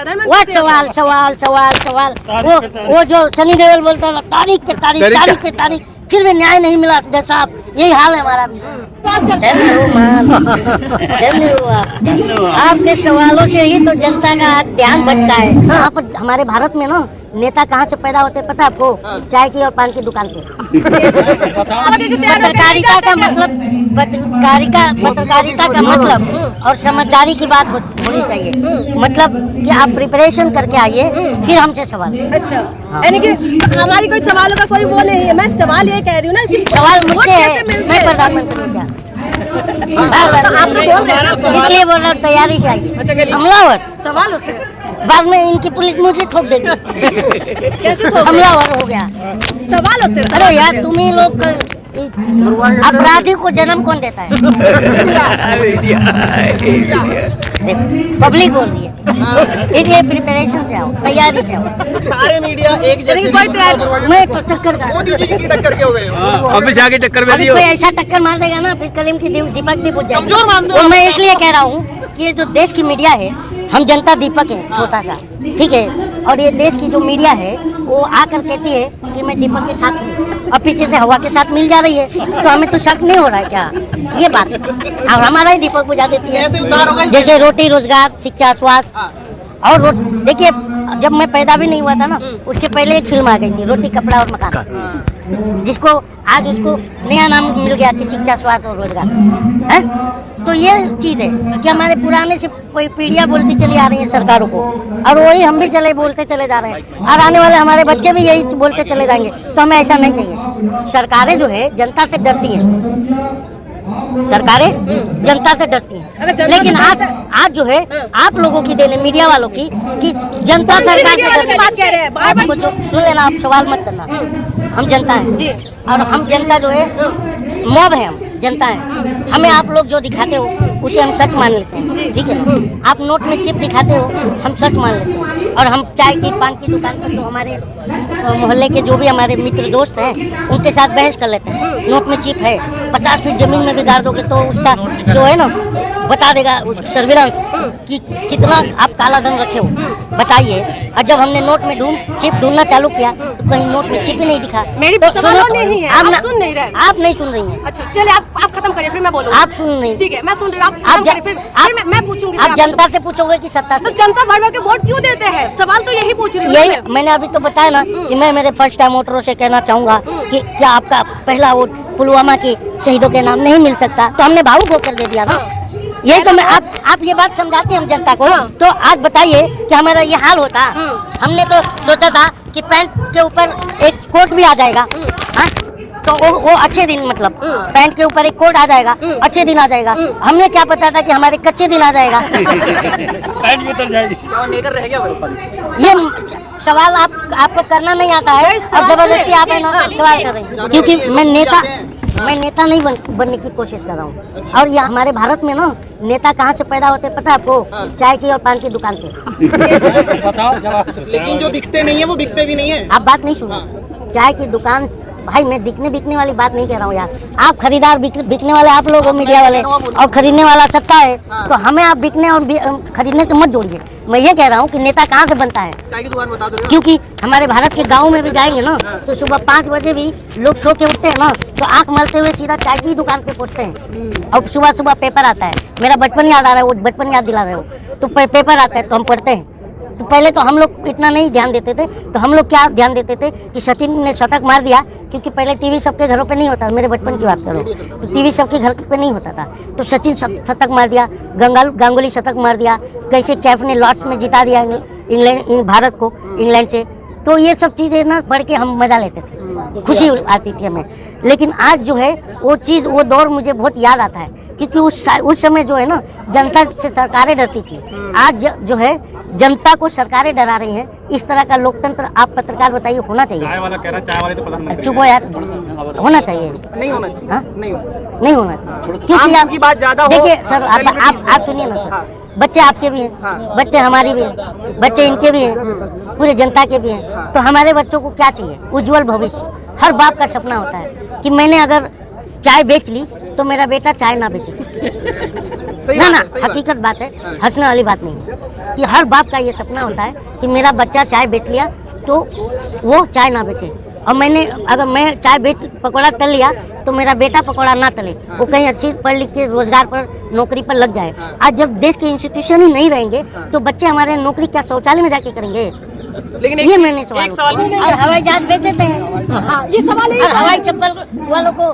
वो सवाल वो जो सनी देओल बोलता था तारीख पे तारीख, फिर भी न्याय नहीं मिला साहब। यही हाल है हमारा भी। आपके सवालों से ही तो जनता का ध्यान भटका है। यहाँ पर हमारे भारत में ना नेता कहाँ से पैदा होते पता आपको? चाय की और पान की दुकान से। पत्रकारिता का मतलब और समझदारी की बात होनी चाहिए। मतलब कि आप प्रिपरेशन करके आइए फिर हमसे सवाल। अच्छा, यानी कि हमारी कोई सवालों का कोई वो नहीं है। मैं सवाल ये कह रही हूँ ना कि सवाल मुझसे है, मैं प्रधानमंत्री हूँ क्या? आप तो बोल रहे हैं, इसलिए बोल रहा हूँ तैयारी से आइए। हमलावर सवाल उससे बाद में इनकी पुलिस मुझे ठोक देगी। कैसे ठोक? हमलावर हो गया सवाल उससे। अरे यार तुम ही लोग अपराधी को जन्म कौन देता है? पब्लिक बोल रही है, इसलिए प्रिपरेशन से आओ, तैयारी से आओ। सारे मीडिया एक जैसे मैं तो टक्कर टक्कर के हो गए। अभी आगे टक्कर में कोई ऐसा टक्कर मार देगा ना फिर कलीम की दीपक भी बुझ कमजोर मान दो। जाएगी। मैं इसलिए कह रहा हूँ कि ये जो देश की मीडिया है, हम जनता दीपक है छोटा सा, ठीक है, और ये देश की जो मीडिया है वो आकर कहती है कि मैं दीपक के साथ हूँ और पीछे से हवा के साथ मिल जा रही है, तो हमें तो शक नहीं हो रहा है क्या? ये बात और हमारा ही दीपक बुझा देती है। जैसे रोटी, रोजगार, शिक्षा, स्वास्थ्य और देखिए जब मैं पैदा भी नहीं हुआ था ना उसके पहले एक फिल्म आ गई थी रोटी, कपड़ा और मकान, जिसको आज उसको नया नाम मिल गया कि शिक्षा, स्वास्थ्य और रोजगार है। तो ये चीज़ है कि हमारे पुराने से पीढ़ियाँ बोलती चली आ रही है सरकारों को, और वही हम भी बोलते चले जा रहे हैं, और आने वाले हमारे बच्चे भी यही बोलते चले जाएंगे। तो हमें ऐसा नहीं चाहिए। सरकारें जो है जनता से डरती हैं, सरकारें जनता से डरती हैं, लेकिन आज जो है आप लोगों की देने, मीडिया वालों की, कि जनता सरकार से डरती है। आपको जो सुन लेना, आप सवाल मत करना। हम जनता हैं जी, और हम जनता जो है मॉब है, हम जनता है। हमें आप लोग जो दिखाते हो उसे हम सच मान लेते हैं, ठीक है। आप नोट में चिप दिखाते हो, हम सच मान लेते हैं। और हम चाय की, पान की दुकान पर तो हमारे मोहल्ले के जो भी हमारे मित्र दोस्त हैं उनके साथ बहस कर लेते हैं। नोट में चिप है, 50 फीट जमीन में भी गाड़ दोगे तो उसका जो है ना बता देगा सर्विलांस कि कितना आप काला धन रखे हो, बताइए। और जब हमने नोट में चिप ढूंढना चालू किया तो कहीं नोट में चिप ही नहीं दिखा। मेरी तो नहीं है, आप सुन नहीं रहे। आप नहीं सुन रही हैं। अच्छा चलिए आप खत्म करिए, फिर मैं बोलूँ। आप सुन नहीं, ठीक है मैं सुन रही हूँ। फिर मैं पूछूंगी। आप जनता से पूछोगे कि सत्ता से? तो जनता भर भर के वोट क्यों देते हैं? सवाल तो यही पूछ रही हूँ। यही मैंने अभी तो बताया ना कि मैं मेरे फर्स्ट टाइम वोटरों से कहना चाहूंगा कि क्या आपका पहला वोट पुलवामा के शहीदों के नाम नहीं मिल सकता? तो हमने भावुक होकर दे दिया ना। यही तो मैं आप ये बात समझाते हैं हम जनता को। तो आज बताइए कि हमारा ये हाल होता। हमने तो सोचा था कि पैंट के ऊपर एक कोट भी आ जाएगा, तो वो अच्छे दिन, मतलब पैंट के ऊपर एक कोट आ जाएगा, अच्छे दिन आ जाएगा। हमने क्या पता था कि हमारे कच्चे दिन आ जाएगा। पैंट भी उतर जाएगी। लेकर रह गया ये सवाल आपको करना नहीं आता है और जबरदस्ती आप है ना सवाल कर रहे हैं, क्योंकि मैं नेता नहीं बनने की कोशिश कर रहा हूँ। और ये हमारे भारत में ना नेता कहाँ से पैदा होते पता है आपको? चाय की और पान की दुकान से। लेकिन जो दिखते नहीं है वो बिकते भी नहीं है। आप बात नहीं सुनो। चाय की दुकान, भाई मैं बिकने वाली बात नहीं कह रहा हूँ यार। आप खरीदार, बिकने वाले आप लोग हो, मीडिया वाले, और खरीदने वाला सत्ता है। तो हमें आप बिकने और खरीदने से मत जोड़िए। मैं ये कह रहा हूँ कि नेता कहाँ से बनता है। चाय की दुकान बता दो। क्योंकि हमारे भारत के गाँव में भी जाएंगे ना तो सुबह 5 बजे भी लोग सो के उठते हैं ना, तो आँख मलते हुए सीधा चाय की दुकान पे पहुँचते हैं। और सुबह पेपर आता है, मेरा बचपन याद आ रहा है, वो बचपन याद दिला रहे हो। तो पेपर आता है तो हम पढ़ते हैं। तो पहले तो हम लोग इतना नहीं ध्यान देते थे, तो हम लोग क्या ध्यान देते थे कि सचिन ने शतक मार दिया, क्योंकि पहले टीवी सबके घरों पे नहीं होता। मेरे बचपन की बात करो तो टीवी सबके घर पे नहीं होता था। तो सचिन शतक मार दिया, गांगुली शतक मार दिया, कैसे कैफ ने लॉर्ड्स में जिता दिया भारत को इंग्लैंड से। तो ये सब चीज़ें ना पढ़ के हम मजा लेते थे, खुशी आती थी हमें। लेकिन आज जो है वो दौर मुझे बहुत याद आता है, क्योंकि उस समय जो है ना जनता से सरकारें डरती थी। आज जो है जनता को सरकारें डरा रही हैं। इस तरह का लोकतंत्र आप पत्रकार बताइए होना चाहिए? चाय वाला कह रहा, चाय वाले तो प्रधानमंत्री। चुप हो यार, होना चाहिए? नहीं होना चाहिए। हाँ? नहीं होना चाहिए। क्योंकि आपकी बात ज्यादा हो। देखिए सर, आप सुनिए ना सर। बच्चे आपके भी हैं, बच्चे हमारी भी हैं, बच्चे इनके भी हैं, पूरे जनता के भी हैं। तो हमारे बच्चों को क्या चाहिए? उज्जवल भविष्य। हर बाप का सपना होता है कि मैंने अगर चाय बेच ली तो मेरा बेटा चाय ना बेचे। सही ना बात ना है, सही बात है। हकीकत बात है, हंसने वाली बात नहीं है कि हर बाप का ये सपना होता है कि मेरा बच्चा चाय बेच लिया तो वो चाय ना बेचे, और मैंने अगर मैं चाय बेच पकौड़ा तल लिया तो मेरा बेटा पकौड़ा ना तले, वो कहीं अच्छी पढ़ लिख के रोजगार पर नौकरी पर लग जाए। आज जब देश के इंस्टीट्यूशन ही नहीं रहेंगे तो बच्चे हमारे नौकरी क्या शौचालय में जाके करेंगे? लेकिन ये मैंने सवाल एक सवाल उठाया। और हवाई जहाज बेच देते हैं, हाँ, ये सवाल यही और था। हवाई चप्पल वालों को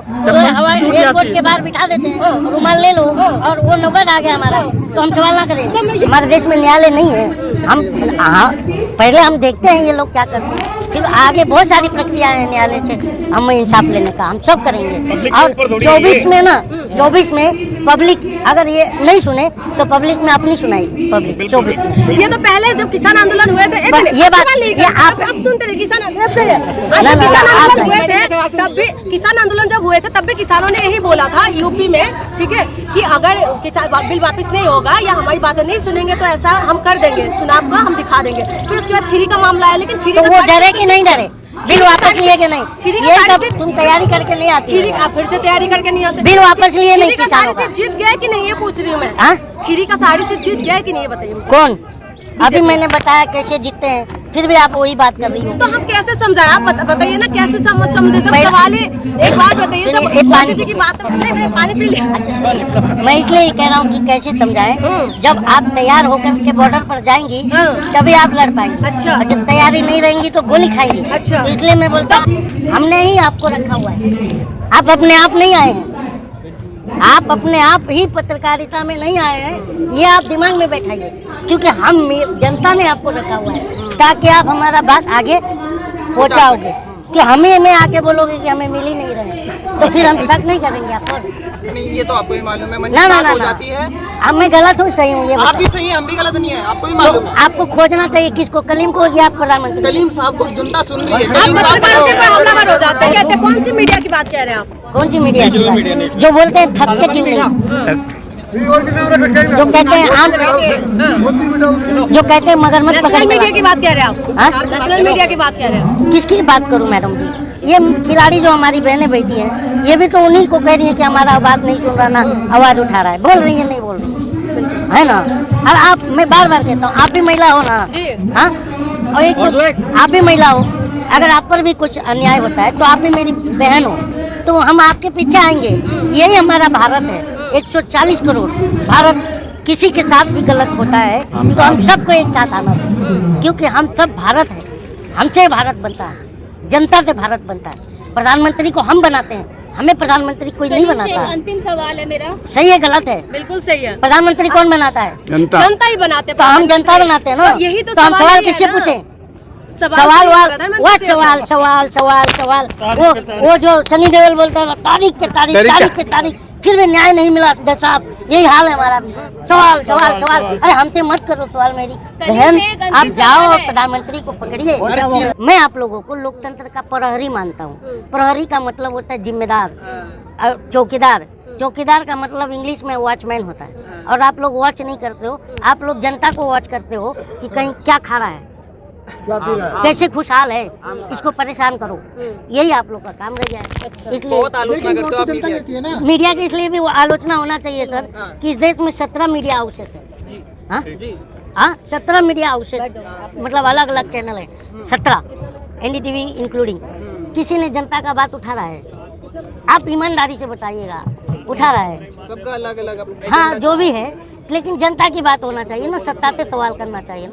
हवाई एयरपोर्ट के बाहर बिठा देते हैं, रुमाल ले लो और वो नौबत आ गया हमारा, तो हम सवाल ना करें? हमारे देश में न्यायालय नहीं है। हम हाँ, पहले हम देखते हैं ये लोग क्या करते हैं, फिर आगे बहुत सारी प्रक्रिया है न्यायालय से हमें इंसाफ लेने का, हम सब करेंगे। और 24 में ना 24 में पब्लिक अगर ये नहीं सुने तो पब्लिक में अपनी सुनाई पब्लिक 24 में। ये तो पहले जब किसान आंदोलन हुए थे, एक पर मिनट, ये बात- सवाल नहीं ये कर- आप- अब सुनते रहे किसान ना, जब ना, किसान आप आंदोलन हुए नहीं। थे तब भी किसान आंदोलन जब हुए थे तब भी किसानों ने यही बोला था यूपी में, ठीक है, कि अगर किसान बिल वापस नहीं होगा या हमारी बातें नहीं सुनेंगे तो ऐसा हम कर देंगे, चुनाव का हम दिखा देंगे। फिर उसके बाद खीरी का मामला है, लेकिन खीरी तो का वो सारी- डरे कि नहीं डरे? बिल वापस लिए कि नहीं? खीरी का ये सारी सब चीज- तुम तैयारी करके नहीं आती खीरी हो। आप फिर से तैयारी करके नहीं आते? बिल वापस लिए नहीं खीरी का किसानों साड़ी का? से जीत गया कि नहीं ये पूछ रही हूँ मैं। हाँ? खीरी का साड़ी से जीत गया कि नहीं ये बताइए मुझे। कौन? अभी मैंने बताया कैसे जीतते हैं, फिर भी आप वही बात कर रही हो। तो हम कैसे समझाएं? आप बताइए ना कैसे समझे? जब पहले- सवाल ही एक बात बताइए, जब सुनिए, एक पानी- मोदी जी की बात नहीं, पानी पी लिया। मैं इसलिए ये कह रहा हूँ कि कैसे समझाएं, जब आप तैयार होकर के बॉर्डर पर जाएंगी तभी आप लड़ पाएंगी। अच्छा। और जब तैयारी नहीं रहेंगी तो गोली खाएंगी। अच्छा। तो इसलिए मैं बोलता हूँ हमने ही आपको रखा हुआ है, आप अपने आप नहीं आए हैं, आप अपने आप ही पत्रकारिता में नहीं आए हैं, ये आप दिमाग में बैठाइए, क्योंकि हम जनता ने आपको रखा हुआ है ताकि आप हमारा बात आगे पहुंचाओगे। कि हमें में आके बोलोगे कि हमें मिल ही नहीं रहे तो फिर हम शक नहीं करेंगे आप पर। नहीं, ये तो आपको ही मालूम है, ना ना बात ना हो ना, जाती है। अब मैं गलत हूँ सही हूँ ये आप बताओ। भी सही है, हम भी गलत नहीं है, आपको ही तो मालूम है। आपको खोजना चाहिए किसको, कलीम को या प्रधानमंत्री? कलीम साहब को जनता सुन रही है। आप कलीम साहब पत्रकारों के को- पर हमलावर हो जाते हैं, कहते हैं कौन सी मीडिया की बात कह रहे हैं आप? कौन सी मीडिया की बात? जो बोलते हैं थकते क्यों नहीं, जो कहते हैं आम, जो कहते हैं मगरमच्छ नेशनल पकड़ने मीडिया की वाले। बात कह रहे हैं हाँ? आप? नेशनल मीडिया की बात कह रहे हैं? किसकी बात करूं मैडम जी? ये खिलाड़ी जो हमारी बहनें बैठी हैं ये भी तो उन्हीं को कह रही है कि हमारा बात नहीं सुन रहा, ना आवाज उठा रहा है, बोल रही है नहीं बोल रही है ना। और आप, मैं बार बार कहता हूँ आप भी महिला हो ना, जी। हाँ, और एक तो आप भी महिला हो, अगर आप पर भी कुछ अन्याय होता है तो आप भी मेरी बहन हो, तो हम आपके पीछे आएंगे। यही हमारा भारत है, 140 करोड़ भारत, किसी के साथ भी गलत होता है तो हम सबको एक साथ आना चाहिए, क्योंकि हम सब भारत है, हमसे भारत बनता है, जनता से भारत बनता है। प्रधानमंत्री को हम बनाते हैं, हमें प्रधानमंत्री कोई नहीं बनाता। अंतिम सवाल है मेरा। सही है गलत है? बिल्कुल सही है, प्रधानमंत्री कौन बनाता है? जनता ही बनाते हैं। तो हम जनता बनाते हैं ना, तो यही तो हम सवाल सवाल ही है किससे ना। पूछें? सवाल सवाल वाल प्रधानमंत्री व्हाट से सवाल सवाल सवाल सवाल वो जो सनी देओल बोलता है तारीख पे तारीख, तारीख पे तारीख, फिर भी न्याय नहीं मिला साहब, यही हाल है हमारा भी। सवाल सवाल सवाल, अरे हमसे मत करो सवाल मेरी बहन, आप जाओ और प्रधानमंत्री को पकड़िए। मैं आप लोगों को लोकतंत्र का प्रहरी मानता हूँ। प्रहरी का मतलब होता है जिम्मेदार, और चौकीदार, चौकीदार का मतलब इंग्लिश में वॉचमैन होता है। और आप लोग वॉच नहीं करते हो, आप लोग जनता को वॉच करते हो कि कहीं क्या खा रहा है, कैसे खुशहाल है, इसको परेशान करो, यही आप लोग का काम रह गया है। इसलिए बहुत आलोचना करते हो आप मीडिया की। मीडिया की इसलिए भी वो आलोचना होना चाहिए सर कि इस देश में 17 मीडिया हाउसेस है। हाँ हाँ, 17 मीडिया हाउसेस, मतलब अलग अलग चैनल है 17, NDTV इंक्लूडिंग। किसी ने जनता का बात उठा रहा है? आप ईमानदारी से बताइएगा, उठा रहा है? सबका अलग अलग हाँ जो भी है, लेकिन जनता की बात होना चाहिए ना, सत्ता से सवाल करना चाहिए।